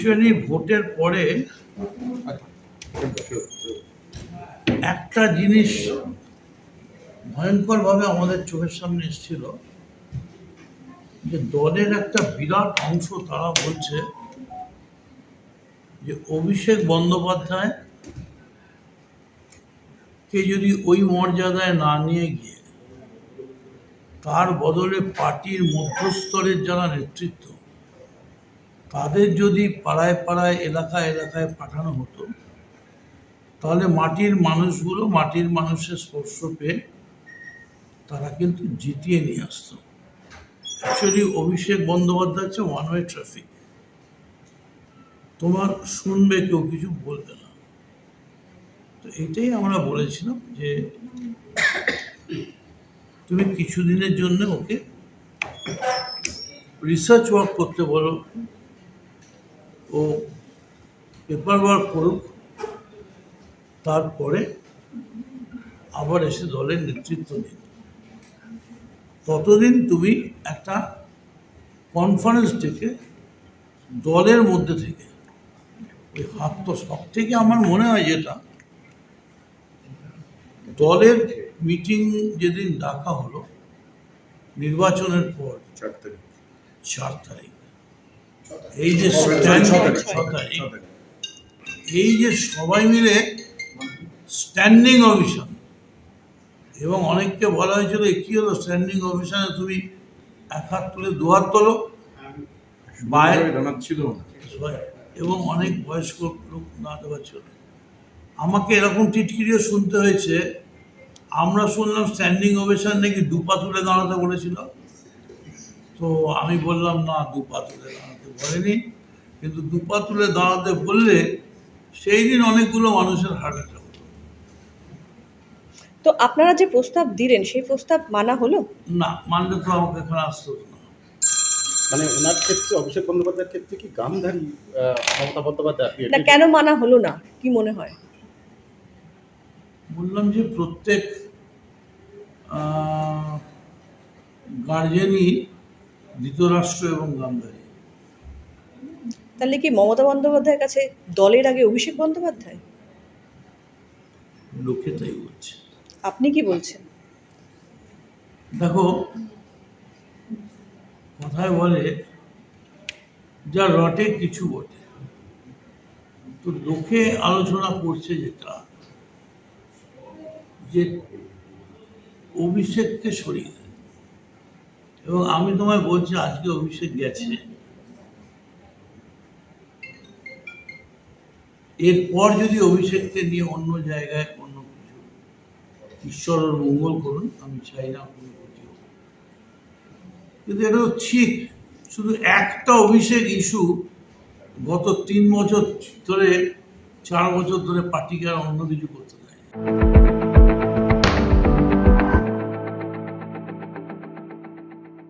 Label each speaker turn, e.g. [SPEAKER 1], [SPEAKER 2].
[SPEAKER 1] Actually ভোটের পরে একটা জিনিস ভয়ঙ্করভাবে আমাদের চোখের সামনে এসেছিল যে দলের একটা বিরাট অংশ তারা বলছে যে অভিষেক বন্দ্যোপাধ্যায় কে যদি ওই মর্যাদায় না নিয়ে গিয়ে তার বদলে পার্টির মধ্যস্তরের যারা নেতৃত্ব তাদের যদি পাড়ায় পাড়ায় এলাকায় এলাকায় পাঠানো হতো তাহলে মাটির মানুষগুলো মাটির মানুষের স্পর্শ পেয়ে তারা কিন্তু জিতিয়ে নিয়ে আসতো। অ্যাকচুয়ালি অভিষেক বন্দ্যোপাধ্যায় হচ্ছে ওয়ান ওয়ে ট্রাফিক, তোমার শুনবে কেউ কিছু বলবে না। তো এটাই আমরা বলেছিলাম যে তুমি কিছুদিনের জন্য ওকে রিসার্চ ওয়ার্ক করতে বলো, ও পেপার ওয়ার্ক করুক, তারপরে আবার এসে দলের নেতৃত্ব দিন। ততদিন তুমি একটা কনফারেন্স ডেকে দলের মধ্যে থেকে ওই হাত তো সব থেকে আমার মনে হয় যেটা দলের মিটিং যেদিন ডাকা হলো নির্বাচনের পর 4 তারিখ, এই যে এই যে সবাই মিলে স্ট্যান্ডিং অভিশন, এবং অনেককে বলা হয়েছিল কি হলো স্ট্যান্ডিং অভিশনে তুমি এক হাত তুলে দু হাত তোলো বাইরে ছিল, এবং অনেক বয়স্ক লোক দাঁড়াতে পারছিল। আমাকে এরকম টিটকিরিও শুনতে হয়েছে, আমরা শুনলাম স্ট্যান্ডিং ওভেশন নাকি 2 পা তুলে দাঁড়াতে বলেছিল। তো আমি বললাম না, 2 পা তুলে দাঁড়াতে বলেনি, কিন্তু 2 পা তুলে দাঁড়াতে বললে সেই দিন অনেকগুলো মানুষের হার্ট অ্যাটাক হতো।
[SPEAKER 2] তো আপনারা যে প্রস্তাব দিলেন সেই প্রস্তাব মানা হলো
[SPEAKER 1] না, মানলে তো আমাকে এখানে আসতে হতো না।
[SPEAKER 3] মানে ওনার ক্ষেত্রে অভিষেক বন্দ্যোপাধ্যায়ের ক্ষেত্রে কি গামধারী মমতা বন্দ্যোপাধ্যায়?
[SPEAKER 2] না, কেন মানা হলো না কি মনে হয়?
[SPEAKER 1] বললাম যে প্রত্যেক গার্জেনই ধৃতরাষ্ট্র এবং গান্ধারী।
[SPEAKER 2] তাহলে কি মমতা বন্দ্যোপাধ্যায়ের কাছে দলের আগে অভিষেক বন্দ্যোপাধ্যায়?
[SPEAKER 1] লোকে তাই বলছে।
[SPEAKER 2] আপনি কি বলছেন?
[SPEAKER 1] দেখো, কথায় বলে যা রটে কিছু বটে। তো লোকে আলোচনা করছে যেটা যে অভিষেককে সরিয়ে দেয়, এবং আমি তোমায় বলছি আজকে অভিষেক গেছে, এরপর যদি অভিষেককে নিয়ে অন্য জায়গায় অন্য কিছু, ঈশ্বর ওর মঙ্গল করুন, আমি চাই না অন্য কিছু, কিন্তু এটা তো ঠিক। শুধু একটা অভিষেক ইস্যু গত 3 বছর ধরে 4 বছর ধরে পার্টিকে আর অন্য কিছু করতে দেয়।